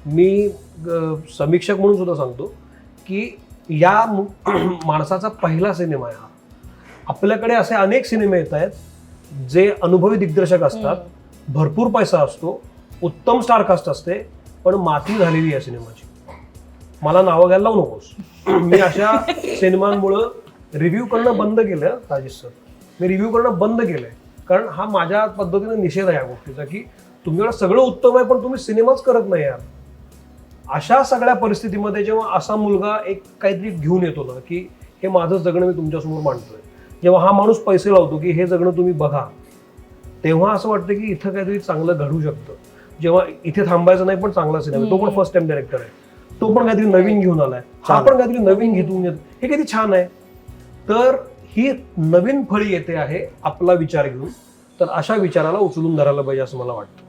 मी समीक्षक म्हणून सुद्धा सांगतो की या माणसाचा पहिला सिनेमा आहे हा. आपल्याकडे असे अनेक सिनेमे येत आहेत जे अनुभवी दिग्दर्शक असतात, भरपूर पैसा असतो, उत्तम स्टारकास्ट असते, पण माती झालेली आहे सिनेमाची. मला नावं घ्यायला लावू नकोस. मी अशा सिनेमांमुळं रिव्ह्यू करणं बंद केलं राजेश सर. मी रिव्ह्यू करणं बंद केलंय कारण हा माझ्या पद्धतीने निषेध आहे या गोष्टीचा की तुमच्याकडे सगळं उत्तम आहे पण तुम्ही सिनेमाच करत नाही यार. अशा सगळ्या परिस्थितीमध्ये जेव्हा असा मुलगा एक काहीतरी घेऊन येतो ना की हे माझं जगणं मी तुमच्यासमोर मांडतोय, जेव्हा हा माणूस पैसे लावतो की हे जगणं तुम्ही बघा, तेव्हा असं वाटतं की इथं काहीतरी चांगलं घडू शकतं. जेव्हा इथे थांबायचं नाही पण चांगला सिनेमा, तो पण फर्स्ट टाइम डायरेक्टर आहे, तो पण काहीतरी नवीन घेऊन आलाय, हा पण काहीतरी नवीन घेऊन येतो, हे किती छान आहे. तर ही नवीन फळी येते आहे आपला विचार घेऊन, तर अशा विचाराला उचलून धरायला पाहिजे असं मला वाटतं.